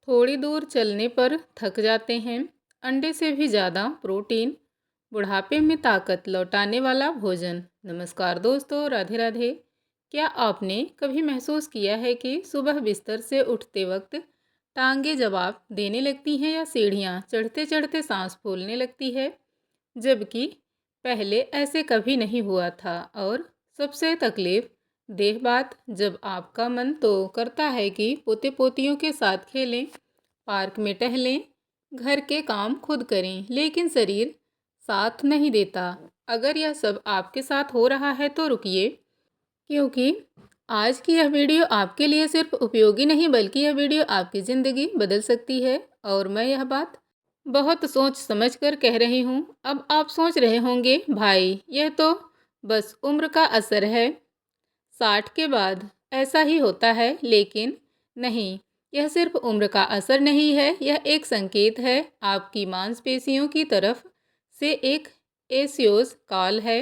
थोड़ी दूर चलने पर थक जाते हैं। अंडे से भी ज़्यादा प्रोटीन, बुढ़ापे में ताकत लौटाने वाला भोजन। नमस्कार दोस्तों, राधे राधे। क्या आपने कभी महसूस किया है कि सुबह बिस्तर से उठते वक्त टांगे जवाब देने लगती हैं या सीढ़ियाँ चढ़ते चढ़ते सांस फूलने लगती है, जबकि पहले ऐसे कभी नहीं हुआ था। और सबसे तकलीफ देह बात, जब आपका मन तो करता है कि पोते पोतियों के साथ खेलें, पार्क में टहलें, घर के काम खुद करें, लेकिन शरीर साथ नहीं देता। अगर यह सब आपके साथ हो रहा है तो रुकिए, क्योंकि आज की यह वीडियो आपके लिए सिर्फ उपयोगी नहीं, बल्कि यह वीडियो आपकी ज़िंदगी बदल सकती है। और मैं यह बात बहुत सोच समझ कर कह रही हूँ। अब आप सोच रहे होंगे, भाई यह तो बस उम्र का असर है, 60 के बाद ऐसा ही होता है। लेकिन नहीं, यह सिर्फ उम्र का असर नहीं है, यह एक संकेत है आपकी मांसपेशियों की तरफ से, एक एसियोस कॉल है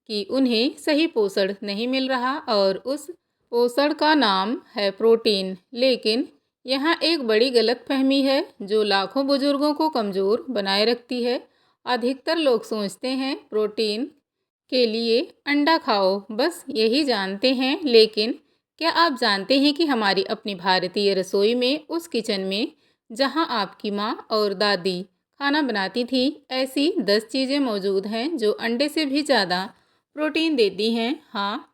कि उन्हें सही पोषण नहीं मिल रहा, और उस पोषण का नाम है प्रोटीन। लेकिन यहाँ एक बड़ी गलतफहमी है जो लाखों बुजुर्गों को कमज़ोर बनाए रखती है। अधिकतर लोग सोचते हैं प्रोटीन के लिए अंडा खाओ, बस यही जानते हैं। लेकिन क्या आप जानते हैं कि हमारी अपनी भारतीय रसोई में, उस किचन में जहाँ आपकी माँ और दादी खाना बनाती थी, ऐसी 10 चीज़ें मौजूद हैं जो अंडे से भी ज़्यादा प्रोटीन देती हैं। हाँ,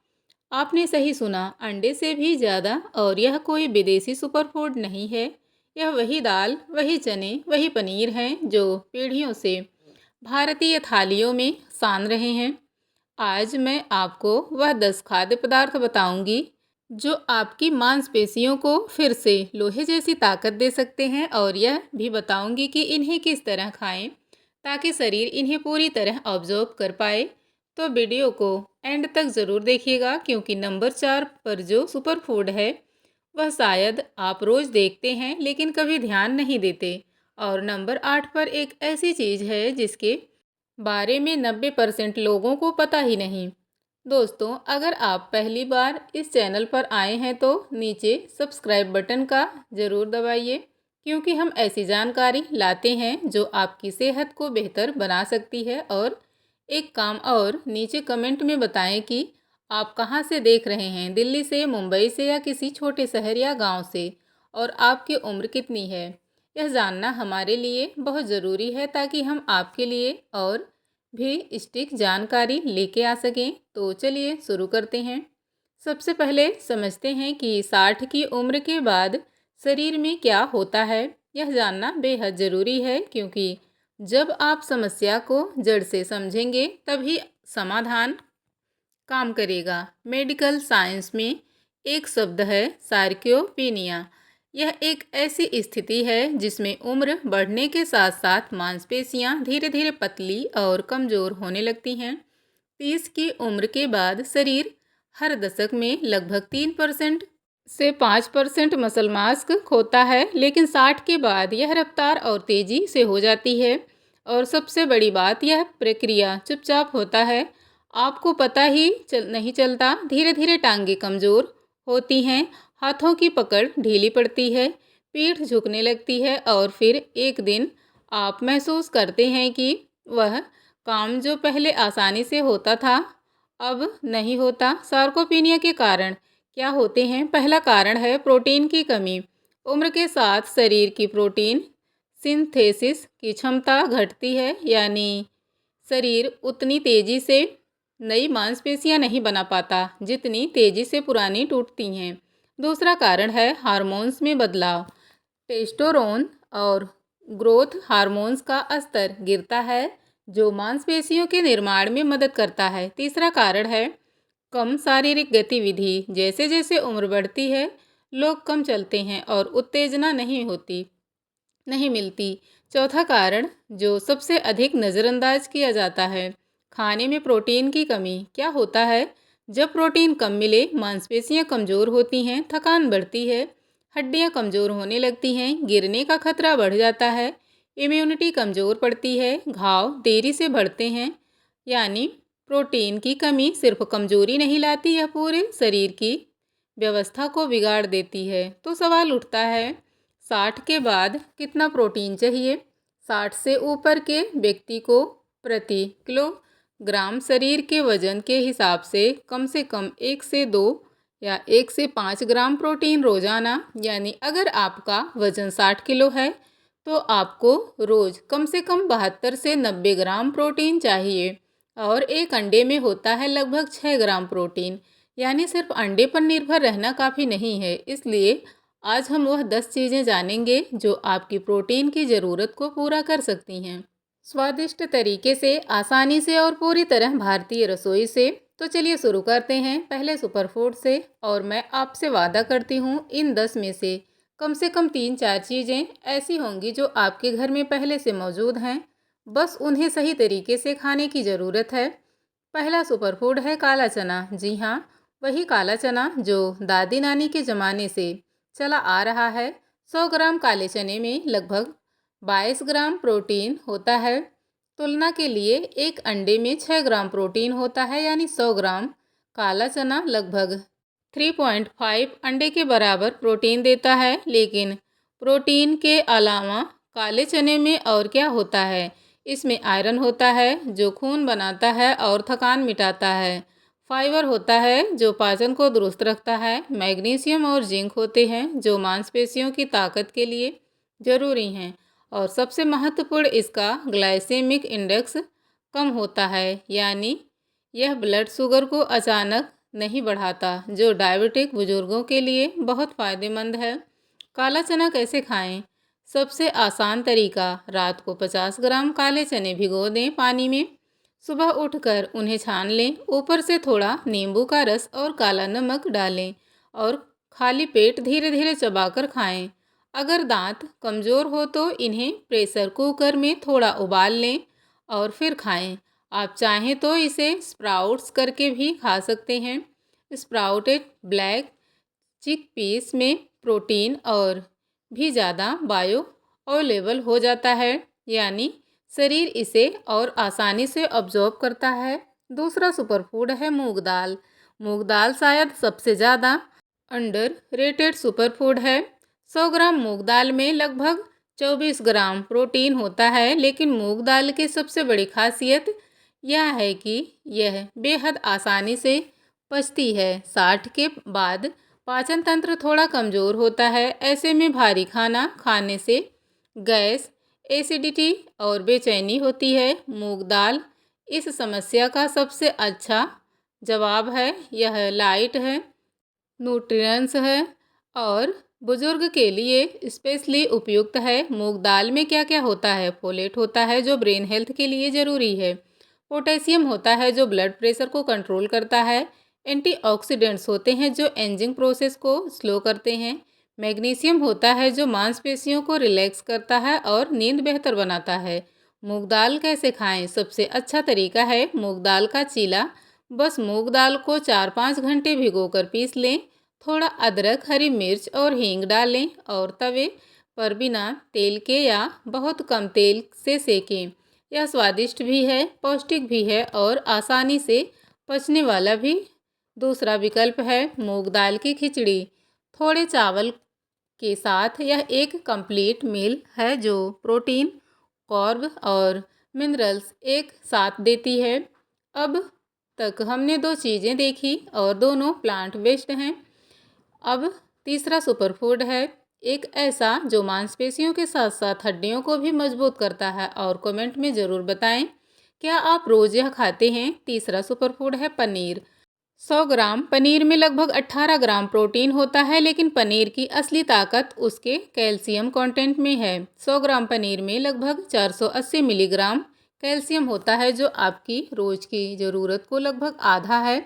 आपने सही सुना, अंडे से भी ज़्यादा। और यह कोई विदेशी सुपरफूड नहीं है। यह वही दाल, वही चने, वही पनीर हैं जो पीढ़ियों से भारतीय थालियों में सान रहे हैं। आज मैं आपको वह 10 खाद्य पदार्थ बताऊंगी जो आपकी मांसपेशियों को फिर से लोहे जैसी ताकत दे सकते हैं, और यह भी बताऊंगी कि इन्हें किस तरह खाएं ताकि शरीर इन्हें पूरी तरह ऑब्जर्व कर पाए। तो वीडियो को एंड तक ज़रूर देखिएगा, क्योंकि नंबर 4 पर जो सुपर फूड है वह शायद आप रोज़ देखते हैं लेकिन कभी ध्यान नहीं देते। और नंबर 8 पर एक ऐसी चीज़ है जिसके बारे में 90% लोगों को पता ही नहीं। दोस्तों, अगर आप पहली बार इस चैनल पर आए हैं तो नीचे सब्सक्राइब बटन का ज़रूर दबाइए, क्योंकि हम ऐसी जानकारी लाते हैं जो आपकी सेहत को बेहतर बना सकती है। और एक काम और, नीचे कमेंट में बताएं कि आप कहां से देख रहे हैं, दिल्ली से, मुंबई से, या किसी छोटे शहर या गांव से, और आपकी उम्र कितनी है। यह जानना हमारे लिए बहुत ज़रूरी है ताकि हम आपके लिए और भी सटीक जानकारी लेके आ सकें। तो चलिए शुरू करते हैं। सबसे पहले समझते हैं कि 60 की उम्र के बाद शरीर में क्या होता है। यह जानना बेहद ज़रूरी है, क्योंकि जब आप समस्या को जड़ से समझेंगे तभी समाधान काम करेगा। मेडिकल साइंस में एक शब्द है सार्कोपेनिया। यह एक ऐसी स्थिति है जिसमें उम्र बढ़ने के साथ साथ मांसपेशियां धीरे धीरे पतली और कमज़ोर होने लगती हैं। 30 की उम्र के बाद शरीर हर दशक में लगभग 3% से 5% मसल मास खोता है, लेकिन 60 के बाद यह रफ्तार और तेज़ी से हो जाती है। और सबसे बड़ी बात, यह प्रक्रिया चुपचाप होता है, आपको पता ही नहीं चलता। धीरे धीरे टांगे कमज़ोर होती हैं, हाथों की पकड़ ढीली पड़ती है, पीठ झुकने लगती है, और फिर एक दिन आप महसूस करते हैं कि वह काम जो पहले आसानी से होता था अब नहीं होता। सार्कोपेनिया के कारण क्या होते हैं? पहला कारण है प्रोटीन की कमी। उम्र के साथ शरीर की प्रोटीन सिंथेसिस की क्षमता घटती है, यानी शरीर उतनी तेज़ी से नई मांसपेशियां नहीं बना पाता जितनी तेज़ी से पुरानी टूटती हैं। दूसरा कारण है हार्मोन्स में बदलाव। टेस्टोस्टेरोन और ग्रोथ हार्मोन्स का स्तर गिरता है, जो मांसपेशियों के निर्माण में मदद करता है। तीसरा कारण है कम शारीरिक गतिविधि। जैसे जैसे उम्र बढ़ती है, लोग कम चलते हैं और उत्तेजना नहीं मिलती। चौथा कारण, जो सबसे अधिक नज़रअंदाज किया जाता है, खाने में प्रोटीन की कमी। क्या होता है, जब प्रोटीन कम मिले, मांसपेशियां कमज़ोर होती हैं, थकान बढ़ती है, हड्डियां कमज़ोर होने लगती हैं, गिरने का खतरा बढ़ जाता है, इम्यूनिटी कमज़ोर पड़ती है, घाव देरी से बढ़ते हैं। यानी प्रोटीन की कमी सिर्फ कमज़ोरी नहीं लाती, यह पूरे शरीर की व्यवस्था को बिगाड़ देती है। तो सवाल उठता है, 60 के बाद कितना प्रोटीन चाहिए? 60 से ऊपर के व्यक्ति को प्रति किलोग्राम शरीर के वजन के हिसाब से कम 1 से 2 या 1 से 5 ग्राम प्रोटीन रोजाना, यानी अगर आपका वजन 60 किलो है तो आपको रोज कम से कम 72 से 90 ग्राम प्रोटीन चाहिए। और एक अंडे में होता है लगभग 6 ग्राम प्रोटीन, यानी सिर्फ अंडे पर निर्भर रहना काफ़ी नहीं है। इसलिए आज हम वह 10 चीज़ें जानेंगे जो आपकी प्रोटीन की ज़रूरत को पूरा कर सकती हैं, स्वादिष्ट तरीके से, आसानी से और पूरी तरह भारतीय रसोई से। तो चलिए शुरू करते हैं पहले सुपरफूड से। और मैं आपसे वादा करती हूँ इन 10 में से कम 3-4 चीज़ें ऐसी होंगी जो आपके घर में पहले से मौजूद हैं, बस उन्हें सही तरीके से खाने की ज़रूरत है। पहला सुपरफूड है काला चना। जी हाँ, वही काला चना जो दादी नानी के ज़माने से चला आ रहा है। 100 ग्राम काले चने में लगभग 22 ग्राम प्रोटीन होता है। तुलना के लिए एक अंडे में 6 ग्राम प्रोटीन होता है, यानी 100 ग्राम काला चना लगभग 3.5 अंडे के बराबर प्रोटीन देता है। लेकिन प्रोटीन के अलावा काले चने में और क्या होता है? इसमें आयरन होता है जो खून बनाता है और थकान मिटाता है। फाइबर होता है जो पाचन को दुरुस्त रखता है। मैग्नीशियम और जिंक होते हैं जो मांसपेशियों की ताकत के लिए ज़रूरी हैं। और सबसे महत्वपूर्ण, इसका ग्लाइसेमिक इंडेक्स कम होता है, यानी यह ब्लड शुगर को अचानक नहीं बढ़ाता, जो डायबिटिक बुजुर्गों के लिए बहुत फ़ायदेमंद है। काला चना कैसे खाएं? सबसे आसान तरीका, रात को 50 ग्राम काले चने भिगो दें पानी में। सुबह उठकर उन्हें छान लें, ऊपर से थोड़ा नींबू का रस और काला नमक डालें और खाली पेट धीरे धीरे चबाकर खाएं। अगर दांत कमज़ोर हो तो इन्हें प्रेशर कुकर में थोड़ा उबाल लें और फिर खाएं। आप चाहें तो इसे स्प्राउट्स करके भी खा सकते हैं। स्प्राउटेड ब्लैक चिकपीस में प्रोटीन और भी ज़्यादा बायो अवेलेबल हो जाता है, यानी शरीर इसे और आसानी से अब्जॉर्ब करता है। दूसरा सुपरफूड है मूंग दाल। मूंग दाल शायद सबसे ज़्यादा अंडर रेटेड सुपरफूड है। 100 ग्राम मूंग दाल में लगभग 24 ग्राम प्रोटीन होता है। लेकिन मूंग दाल की सबसे बड़ी खासियत यह है कि यह बेहद आसानी से पचती है। 60 के बाद पाचन तंत्र थोड़ा कमज़ोर होता है। ऐसे में भारी खाना खाने से गैस, एसिडिटी और बेचैनी होती है। मूंग दाल इस समस्या का सबसे अच्छा जवाब है। यह लाइट है, न्यूट्रिएंट्स है और बुजुर्ग के लिए स्पेशली उपयुक्त है। मूंग दाल में क्या क्या होता है? फोलेट होता है जो ब्रेन हेल्थ के लिए ज़रूरी है। पोटेशियम होता है जो ब्लड प्रेशर को कंट्रोल करता है। एंटीऑक्सीडेंट्स होते हैं जो एंजिंग प्रोसेस को स्लो करते हैं। मैग्नीशियम होता है जो मांसपेशियों को रिलैक्स करता है और नींद बेहतर बनाता है। मूंग दाल कैसे खाएं? सबसे अच्छा तरीका है मूंग दाल का चीला। बस मूंग दाल को 4-5 घंटे भिगोकर पीस लें। थोड़ा अदरक, हरी मिर्च और हींग डालें और तवे पर बिना तेल के या बहुत कम तेल से सेकें। यह स्वादिष्ट भी है, पौष्टिक भी है और आसानी से पचने वाला भी। दूसरा विकल्प है मूंग दाल की खिचड़ी। थोड़े चावल के साथ यह एक कंप्लीट मील है जो प्रोटीन, कार्ब और मिनरल्स एक साथ देती है। अब तक हमने 2 चीज़ें देखी और दोनों प्लांट बेस्ड हैं। अब तीसरा सुपरफूड है एक ऐसा जो मांसपेशियों के साथ साथ हड्डियों को भी मजबूत करता है। और कमेंट में ज़रूर बताएं क्या आप रोज़ यह खाते हैं। तीसरा सुपरफूड है पनीर। 100 ग्राम पनीर में लगभग 18 ग्राम प्रोटीन होता है। लेकिन पनीर की असली ताकत उसके कैल्शियम कंटेंट में है। 100 ग्राम पनीर में लगभग 480 मिलीग्राम कैल्शियम होता है जो आपकी रोज़ की ज़रूरत को लगभग आधा है।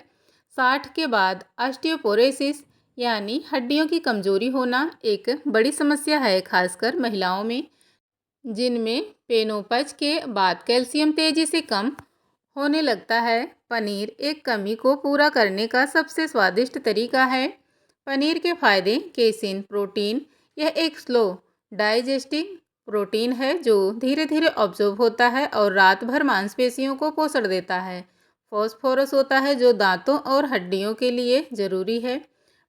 60 के बाद ऑस्टियोपोरोसिस यानी हड्डियों की कमजोरी होना एक बड़ी समस्या है, खासकर महिलाओं में जिनमें पेनोपज के बाद कैल्शियम तेजी से कम होने लगता है। पनीर एक कमी को पूरा करने का सबसे स्वादिष्ट तरीका है। पनीर के फायदे: केसिन प्रोटीन, यह एक स्लो डाइजेस्टिंग प्रोटीन है जो धीरे धीरे ऑब्जॉर्ब होता है और रात भर मांसपेशियों को पोषण देता है। फॉस्फोरस होता है जो दांतों और हड्डियों के लिए ज़रूरी है।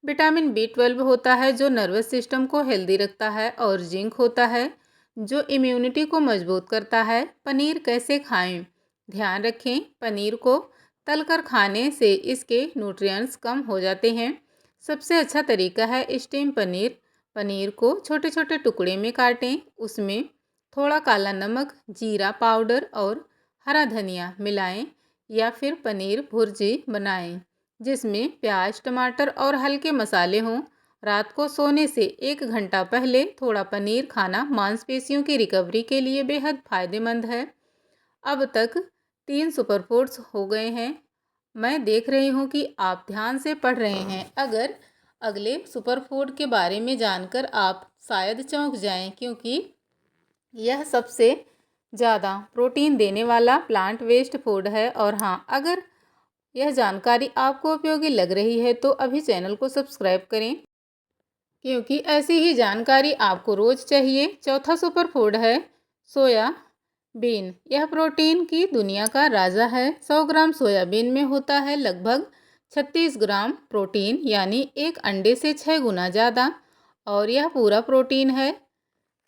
विटामिन B12 होता है जो नर्वस सिस्टम को हेल्दी रखता है, और जिंक होता है जो इम्यूनिटी को मजबूत करता है। पनीर कैसे खाएं? ध्यान रखें, पनीर को तलकर खाने से इसके न्यूट्रिएंट्स कम हो जाते हैं। सबसे अच्छा तरीका है स्टीम पनीर। पनीर को छोटे छोटे टुकड़े में काटें, उसमें थोड़ा काला नमक, जीरा पाउडर और हरा धनिया मिलाएं, या फिर पनीर भुर्जी बनाएं जिसमें प्याज, टमाटर और हल्के मसाले हों। रात को सोने से 1 घंटा पहले थोड़ा पनीर खाना मांसपेशियों की रिकवरी के लिए बेहद फायदेमंद है। अब तक 3 सुपरफूड्स हो गए हैं। मैं देख रही हूँ कि आप ध्यान से पढ़ रहे हैं। अगर अगले सुपरफूड के बारे में जानकर आप शायद चौंक जाएं, क्योंकि यह सबसे ज़्यादा प्रोटीन देने वाला प्लांट वेस्ट फूड है। और हाँ, अगर यह जानकारी आपको उपयोगी लग रही है तो अभी चैनल को सब्सक्राइब करें, क्योंकि ऐसी ही जानकारी आपको रोज़ चाहिए। चौथा सुपर फूड है सोयाबीन। यह प्रोटीन की दुनिया का राजा है। 100 ग्राम सोयाबीन में होता है लगभग 36 ग्राम प्रोटीन, यानी एक अंडे से 6 गुना ज़्यादा। और यह पूरा प्रोटीन है,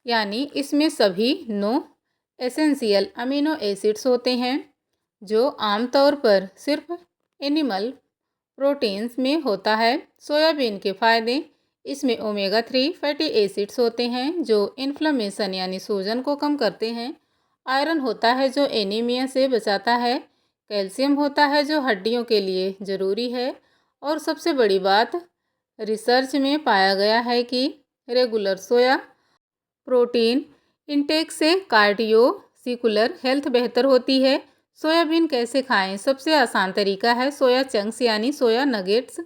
यानी इसमें सभी 9 एसेंशियल अमीनो एसिड्स होते हैं जो आमतौर पर सिर्फ एनिमल प्रोटीन्स में होता है। सोयाबीन के फायदे: इसमें ओमेगा 3 फैटी एसिड्स होते हैं जो इन्फ्लेमेशन यानी सूजन को कम करते हैं। आयरन होता है जो एनीमिया से बचाता है। कैल्शियम होता है जो हड्डियों के लिए ज़रूरी है। और सबसे बड़ी बात, रिसर्च में पाया गया है कि रेगुलर सोया प्रोटीन इंटेक से कार्डियोवास्कुलर हेल्थ बेहतर होती है। सोयाबीन कैसे खाएं? सबसे आसान तरीका है सोया चंक्स यानी सोया नगेट्स।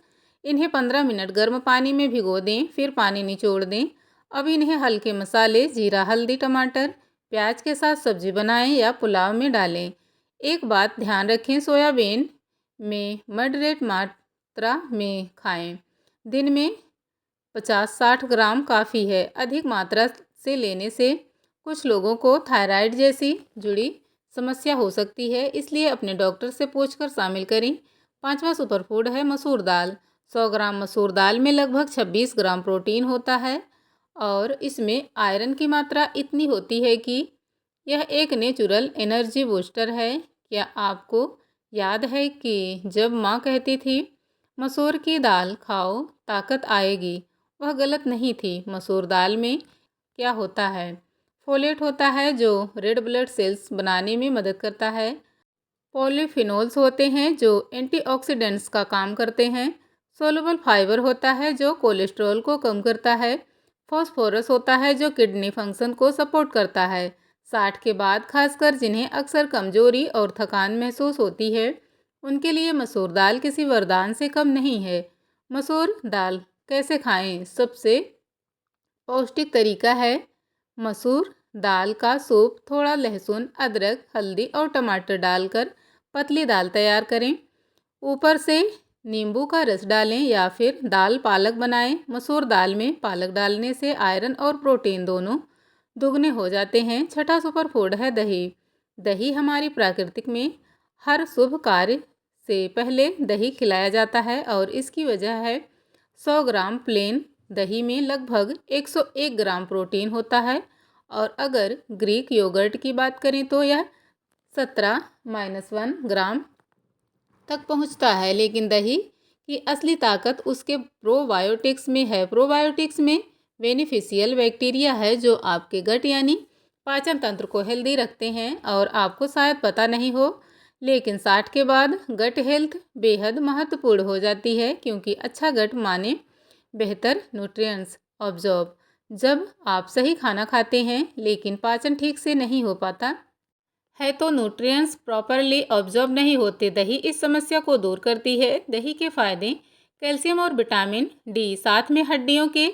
इन्हें 15 मिनट गर्म पानी में भिगो दें, फिर पानी निचोड़ दें। अब इन्हें हल्के मसाले, जीरा, हल्दी, टमाटर, प्याज के साथ सब्जी बनाएं या पुलाव में डालें। एक बात ध्यान रखें, सोयाबीन में मॉडरेट मात्रा में खाएं। दिन में 50-60 ग्राम काफ़ी है। अधिक मात्रा से लेने से कुछ लोगों को थायराइड जैसी जुड़ी समस्या हो सकती है, इसलिए अपने डॉक्टर से पूछकर शामिल करें। पांचवा सुपरफूड है मसूर दाल। 100 ग्राम मसूर दाल में लगभग 26 ग्राम प्रोटीन होता है, और इसमें आयरन की मात्रा इतनी होती है कि यह एक नेचुरल एनर्जी बूस्टर है। क्या आपको याद है कि जब माँ कहती थी मसूर की दाल खाओ ताकत आएगी, वह गलत नहीं थी। मसूर दाल में क्या होता है? फोलेट होता है जो रेड ब्लड सेल्स बनाने में मदद करता है। पॉलीफिनोल्स होते हैं जो एंटीऑक्सीडेंट्स का काम करते हैं। सोलुबल फाइबर होता है जो कोलेस्ट्रॉल को कम करता है। फॉस्फोरस होता है जो किडनी फंक्शन को सपोर्ट करता है। 60 के बाद खासकर जिन्हें अक्सर कमजोरी और थकान महसूस होती है, उनके लिए मसूर दाल किसी वरदान से कम नहीं है। मसूर दाल कैसे खाएं? सबसे पौष्टिक तरीका है मसूर दाल का सूप। थोड़ा लहसुन, अदरक, हल्दी और टमाटर डालकर पतली दाल तैयार करें। ऊपर से नींबू का रस डालें या फिर दाल पालक बनाएं। मसूर दाल में पालक डालने से आयरन और प्रोटीन दोनों दुगने हो जाते हैं। छठा सुपर फूड है दही। दही हमारी प्राकृतिक में हर शुभ कार्य से पहले दही खिलाया जाता है, और इसकी वजह है 100 ग्राम प्लेन दही में लगभग 101 ग्राम प्रोटीन होता है। और अगर ग्रीक योगर्ट की बात करें तो यह 17-1 ग्राम तक पहुंचता है। लेकिन दही की असली ताकत उसके प्रोबायोटिक्स में है। प्रोबायोटिक्स में बेनिफिशियल बैक्टीरिया है जो आपके गट यानी पाचन तंत्र को हेल्दी रखते हैं। और आपको शायद पता नहीं हो, लेकिन 60 के बाद गट हेल्थ बेहद महत्वपूर्ण हो जाती है, क्योंकि अच्छा गट माने बेहतर न्यूट्रिएंट्स ऑब्जॉर्ब। जब आप सही खाना खाते हैं लेकिन पाचन ठीक से नहीं हो पाता है तो न्यूट्रिएंट्स प्रॉपरली ऑब्जॉर्ब नहीं होते। दही इस समस्या को दूर करती है। दही के फायदे: कैल्शियम और विटामिन डी, साथ में हड्डियों के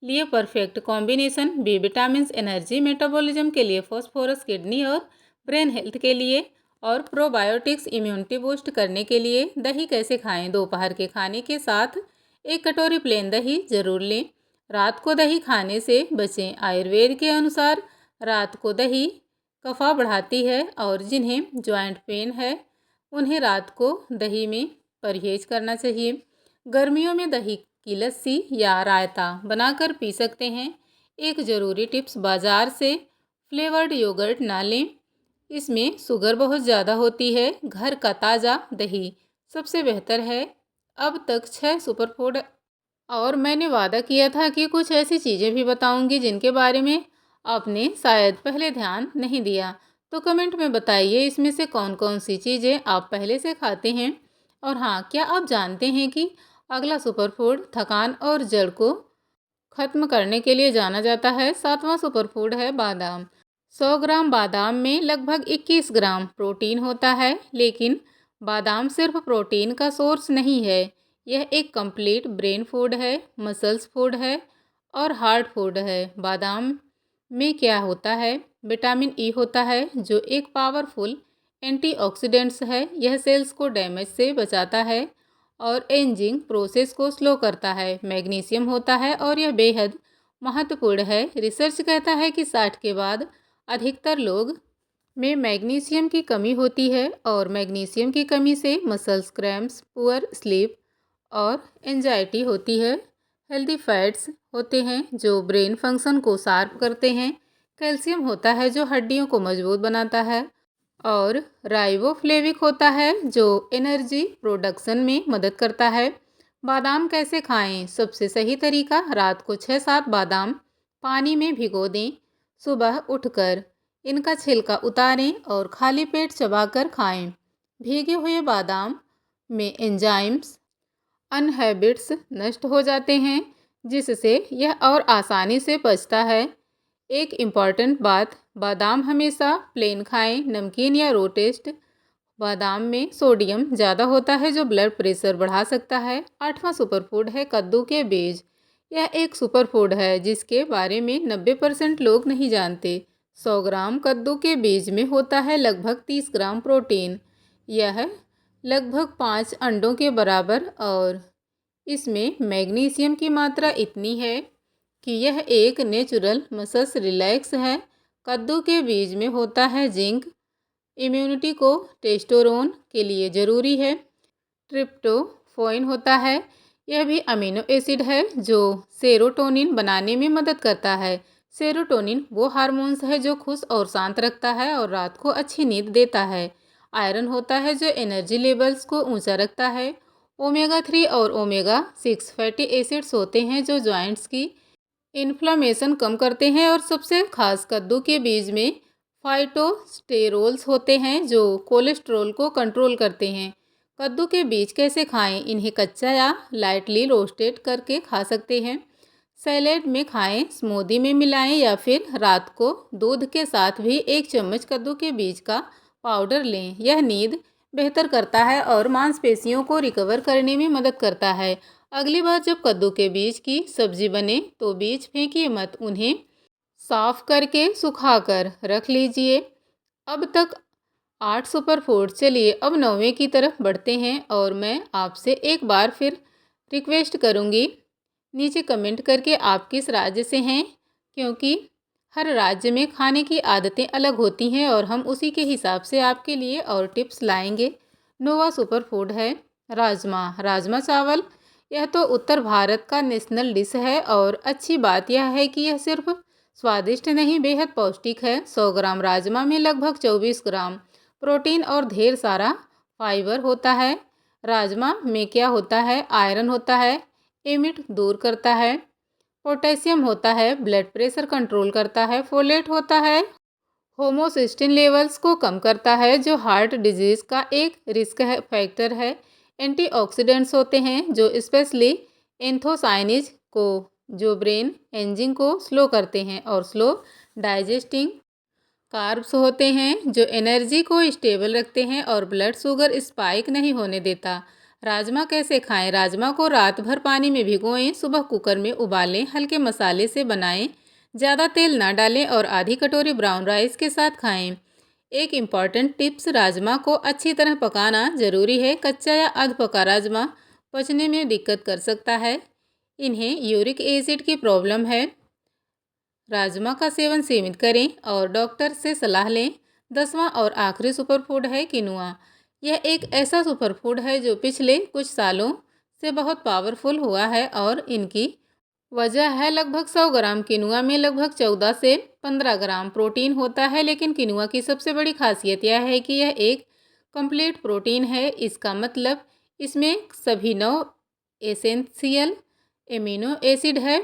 लिए perfect combination. B vitamin energy metabolism के लिए, फॉस्फोरस किडनी और ब्रेन हेल्थ के लिए, और प्रोबायोटिक्स इम्यूनिटी बूस्ट करने के लिए। दही कैसे खाएं? दोपहर के खाने के साथ 1 कटोरी प्लेन दही जरूर लें। रात को दही खाने से बचें। आयुर्वेद के अनुसार रात को दही कफा बढ़ाती है, और जिन्हें जॉइंट पेन है उन्हें रात को दही में परहेज करना चाहिए। गर्मियों में दही की लस्सी या रायता बनाकर पी सकते हैं। एक ज़रूरी टिप्स, बाज़ार से फ्लेवर्ड योगर्ट ना लें, इसमें शुगर बहुत ज़्यादा होती है। घर का ताज़ा दही सबसे बेहतर है। अब तक 6 सुपरफूड और मैंने वादा किया था कि कुछ ऐसी चीज़ें भी बताऊंगी जिनके बारे में आपने शायद पहले ध्यान नहीं दिया। तो कमेंट में बताइए इसमें से कौन कौन सी चीज़ें आप पहले से खाते हैं। और हाँ, क्या आप जानते हैं कि अगला सुपरफूड थकान और जड़ को खत्म करने के लिए जाना जाता है। 7वां सुपरफूड है बादाम। 100 ग्राम बादाम में लगभग 21 ग्राम प्रोटीन होता है, लेकिन बादाम सिर्फ प्रोटीन का सोर्स नहीं है। यह एक कंप्लीट ब्रेन फूड है, मसल्स फूड है और हार्ट फूड है। बादाम में क्या होता है? विटामिन ई होता है जो एक पावरफुल एंटीऑक्सीडेंट्स है। यह सेल्स को डैमेज से बचाता है और एजिंग प्रोसेस को स्लो करता है। मैग्नीशियम होता है और यह बेहद महत्वपूर्ण है। रिसर्च कहता है कि 60 के बाद अधिकतर लोग में मैग्नीशियम की कमी होती है और मैग्नीशियम की कमी से मसल्स क्रैम्प्स, पुअर स्लीप और एंजाइटी होती है। हेल्दी फैट्स होते हैं जो ब्रेन फंक्शन को शार्प करते हैं। कैल्शियम होता है जो हड्डियों को मजबूत बनाता है और राइबोफ्लेविक होता है जो एनर्जी प्रोडक्शन में मदद करता है। बादाम कैसे खाएं? सबसे सही तरीका, रात को 6-7 बादाम पानी में भिगो दें। सुबह उठकर इनका छिलका उतारें और खाली पेट चबाकर खाएं। भीगे हुए बादाम में एंजाइम्स अनहैबिट्स नष्ट हो जाते हैं, जिससे यह और आसानी से पचता है। एक इम्पॉर्टेंट बात, बादाम हमेशा प्लेन खाएं, नमकीन या रोटेस्ट। बादाम में सोडियम ज़्यादा होता है जो ब्लड प्रेशर बढ़ा सकता है। 8वां सुपरफूड है कद्दू के बीज। यह एक सुपरफूड है जिसके बारे में 90% लोग नहीं जानते। 100 ग्राम कद्दू के बीज में होता है लगभग 30 ग्राम प्रोटीन। यह लगभग 5 अंडों के बराबर और इसमें मैग्नीशियम की मात्रा इतनी है कि यह एक नेचुरल मसल्स रिलैक्स है। कद्दू के बीज में होता है जिंक, इम्यूनिटी को टेस्टोरोन के लिए ज़रूरी है। ट्रिप्टोफैन होता है, यह भी अमीनो एसिड है जो सेरोटोनिन बनाने में मदद करता है। सेरोटोनिन वो हार्मोन्स है जो खुश और शांत रखता है और रात को अच्छी नींद देता है। आयरन होता है जो एनर्जी लेवल्स को ऊंचा रखता है। ओमेगा 3 और ओमेगा 6 फैटी एसिड्स होते हैं जो जॉइंट्स की इन्फ्लामेशन कम करते हैं। और सबसे खास, कद्दू के बीज में फाइटोस्टेरोल्स होते हैं जो कोलेस्ट्रॉल को कंट्रोल करते हैं। कद्दू के बीज कैसे खाएं? इन्हें कच्चा या लाइटली रोस्टेड करके खा सकते हैं। सैलेड में खाएं, स्मूदी में मिलाएं या फिर रात को दूध के साथ भी 1 चम्मच कद्दू के बीज का पाउडर लें। यह नींद बेहतर करता है और मांसपेशियों को रिकवर करने में मदद करता है। अगली बार जब कद्दू के बीज की सब्जी बने तो बीज फेंकिए मत, उन्हें साफ करके सुखाकर रख लीजिए। अब तक 8 सुपरफूड। चलिए अब 9वें की तरफ बढ़ते हैं और मैं आपसे एक बार फिर रिक्वेस्ट करूंगी, नीचे कमेंट करके आप किस राज्य से हैं, क्योंकि हर राज्य में खाने की आदतें अलग होती हैं और हम उसी के हिसाब से आपके लिए और टिप्स लाएंगे। 9वां सुपरफूड है राजमा। राजमा चावल, यह तो उत्तर भारत का नेशनल डिश है और अच्छी बात यह है कि यह सिर्फ स्वादिष्ट नहीं, बेहद पौष्टिक है। 100 ग्राम राजमा में लगभग 24 ग्राम प्रोटीन और ढेर सारा फाइबर होता है। राजमा में क्या होता है? आयरन होता है, एमिट दूर करता है। पोटेशियम होता है, ब्लड प्रेशर कंट्रोल करता है। फोलेट होता है, होमोसिस्टिन लेवल्स को कम करता है जो हार्ट डिजीज का एक रिस्क फैक्टर है। एंटीऑक्सीडेंट्स होते हैं जो स्पेशली एंथोसाइनिज को जो ब्रेन एजिंग को स्लो करते हैं। और स्लो डाइजेस्टिंग कार्ब्स होते हैं जो एनर्जी को स्टेबल रखते हैं और ब्लड शुगर स्पाइक नहीं होने देता। राजमा कैसे खाएं? राजमा को रात भर पानी में भिगोएं, सुबह कुकर में उबालें, हल्के मसाले से बनाएं, ज़्यादा तेल ना डालें और आधी कटोरी ब्राउन राइस के साथ खाएं। एक इम्पॉर्टेंट टिप्स, राजमा को अच्छी तरह पकाना ज़रूरी है। कच्चा या अध पका राजमा पचने में दिक्कत कर सकता है। इन्हें यूरिक एसिड की प्रॉब्लम है। राजमा का सेवन सीमित करें और डॉक्टर से सलाह लें। 10वां और आखिरी सुपरफूड है किनुआ। यह एक ऐसा सुपरफूड है जो पिछले कुछ सालों से बहुत पावरफुल हुआ है और इनकी वजह है लगभग 100 ग्राम किनुआ में लगभग 14 से 15 ग्राम प्रोटीन होता है। लेकिन किनुआ की सबसे बड़ी खासियत यह है कि यह एक कंप्लीट प्रोटीन है। इसका मतलब इसमें सभी 9 एसेंशियल एमिनो एसिड है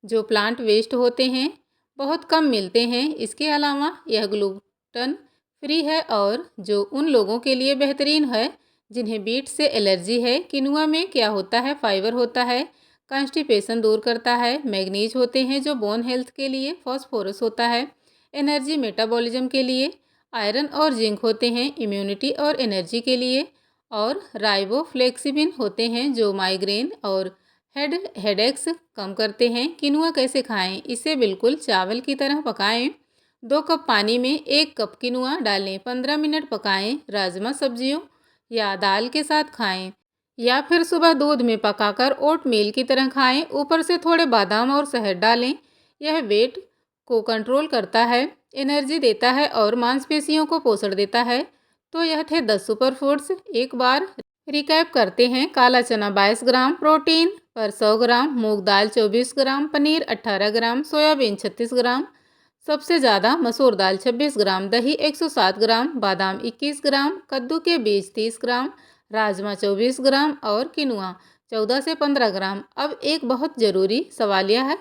जो प्लांट वेस्ट होते हैं बहुत कम मिलते हैं। इसके अलावा यह ग्लूटन फ्री है और जो उन लोगों के लिए बेहतरीन है जिन्हें बीट से एलर्जी है। किनुआ में क्या होता है, फाइबर होता है, कॉन्स्टिपेशन दूर करता है, मैग्नीज होते हैं जो बोन हेल्थ के लिए, फॉस्फोरस होता है एनर्जी मेटाबॉलिज्म के लिए, आयरन और जिंक होते हैं इम्यूनिटी और एनर्जी के लिए, और राइबोफ्लेक्सिबिन होते हैं जो माइग्रेन और हेडेक्स कम करते हैं। किनुआ कैसे खाएं? इसे बिल्कुल चावल की तरह पकाएं। 2 कप पानी में 1 कप किनुआ डालें, 15 मिनट पकाएं। राजमा सब्जियों या दाल के साथ खाएं या फिर सुबह दूध में पकाकर ओटमील की तरह खाएं। ऊपर से थोड़े बादाम और शहद डालें। यह वेट को कंट्रोल करता है, एनर्जी देता है और मांसपेशियों को पोषण देता है। तो यह थे 10 सुपर फूड्स। एक बार रिकैप करते हैं। काला चना 22 ग्राम प्रोटीन पर 100 ग्राम, मूंग दाल 24 ग्राम, पनीर 18 ग्राम, सोयाबीन 36 ग्राम, सबसे ज़्यादा मसूर दाल 26 ग्राम, दही 107 ग्राम, बादाम 21 ग्राम, कद्दू के बीज 30 ग्राम, राजमा 24 ग्राम और किनुआ 14 से 15 ग्राम। अब एक बहुत ज़रूरी सवाल यह है,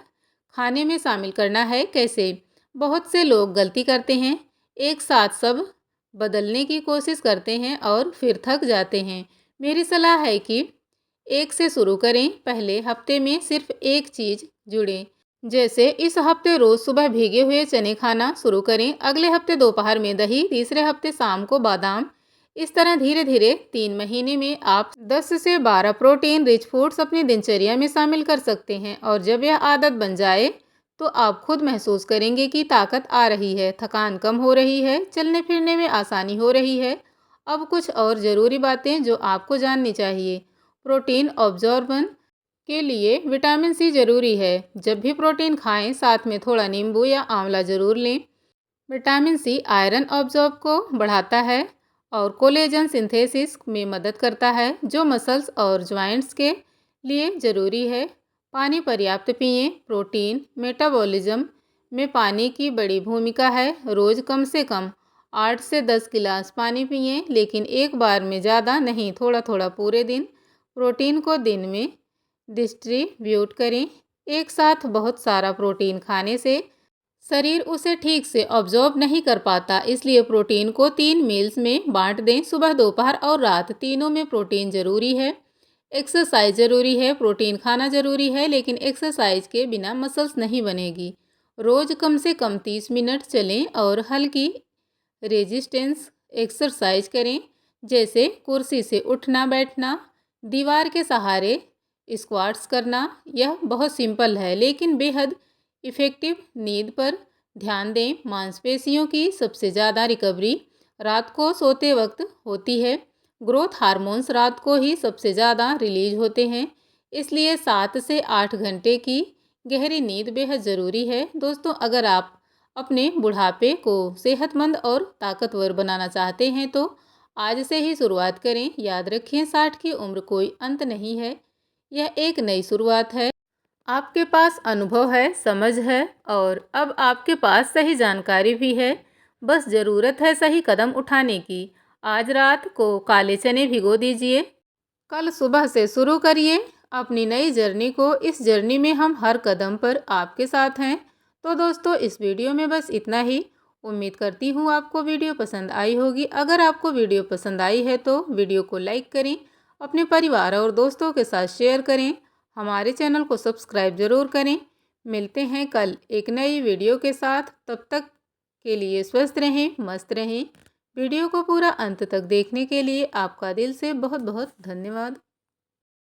खाने में शामिल करना है कैसे? बहुत से लोग गलती करते हैं, एक साथ सब बदलने की कोशिश करते हैं और फिर थक जाते हैं। मेरी सलाह है कि एक से शुरू करें। पहले हफ्ते में सिर्फ एक चीज़ जुड़ें, जैसे इस हफ्ते रोज़ सुबह भीगे हुए चने खाना शुरू करें, अगले हफ्ते दोपहर में दही, तीसरे हफ्ते शाम को बादाम। इस तरह धीरे धीरे 3 महीने में आप 10 से 12 प्रोटीन रिच फूड्स अपनी दिनचर्या में शामिल कर सकते हैं। और जब यह आदत बन जाए तो आप खुद महसूस करेंगे कि ताकत आ रही है, थकान कम हो रही है, चलने फिरने में आसानी हो रही है। अब कुछ और ज़रूरी बातें जो आपको जाननी चाहिए। प्रोटीन ऑब्जॉर्बन के लिए विटामिन सी जरूरी है। जब भी प्रोटीन खाएं साथ में थोड़ा नींबू या आंवला जरूर लें। विटामिन सी आयरन ऑब्जॉर्ब को बढ़ाता है और कोलेजन सिंथेसिस में मदद करता है जो मसल्स और जॉइंट्स के लिए ज़रूरी है। पानी पर्याप्त पिएं। प्रोटीन मेटाबॉलिज्म में पानी की बड़ी भूमिका है। रोज़ कम से कम 8 से 10 गिलास पानी पिएं, लेकिन एक बार में ज़्यादा नहीं, थोड़ा थोड़ा पूरे दिन। प्रोटीन को दिन में डिस्ट्रीब्यूट करें। एक साथ बहुत सारा प्रोटीन खाने से शरीर उसे ठीक से ऑब्जॉर्ब नहीं कर पाता, इसलिए प्रोटीन को 3 मील्स में बांट दें। सुबह, दोपहर और रात तीनों में प्रोटीन ज़रूरी है। एक्सरसाइज ज़रूरी है। प्रोटीन खाना ज़रूरी है, लेकिन एक्सरसाइज के बिना मसल्स नहीं बनेगी। रोज़ कम से कम 30 मिनट चलें और हल्की रेजिस्टेंस एक्सरसाइज करें, जैसे कुर्सी से उठना बैठना, दीवार के सहारे स्क्वाट्स करना। यह बहुत सिंपल है लेकिन बेहद इफ़ेक्टिव। नींद पर ध्यान दें। मांसपेशियों की सबसे ज़्यादा रिकवरी रात को सोते वक्त होती है। ग्रोथ हार्मोन्स रात को ही सबसे ज़्यादा रिलीज होते हैं, इसलिए 7 से 8 घंटे की गहरी नींद बेहद ज़रूरी है। दोस्तों, अगर आप अपने बुढ़ापे को सेहतमंद और ताकतवर बनाना चाहते हैं तो आज से ही शुरुआत करें। याद रखें, 60 की उम्र कोई अंत नहीं है, यह एक नई शुरुआत है। आपके पास अनुभव है, समझ है और अब आपके पास सही जानकारी भी है। बस ज़रूरत है सही कदम उठाने की। आज रात को काले चने भिगो दीजिए, कल सुबह से शुरू करिए अपनी नई जर्नी को। इस जर्नी में हम हर कदम पर आपके साथ हैं। तो दोस्तों, इस वीडियो में बस इतना ही। उम्मीद करती हूँ आपको वीडियो पसंद आई होगी। अगर आपको वीडियो पसंद आई है तो वीडियो को लाइक करें, अपने परिवार और दोस्तों के साथ शेयर करें, हमारे चैनल को सब्सक्राइब ज़रूर करें। मिलते हैं कल एक नई वीडियो के साथ। तब तक के लिए स्वस्थ रहें, मस्त रहें। वीडियो को पूरा अंत तक देखने के लिए आपका दिल से बहुत बहुत धन्यवाद।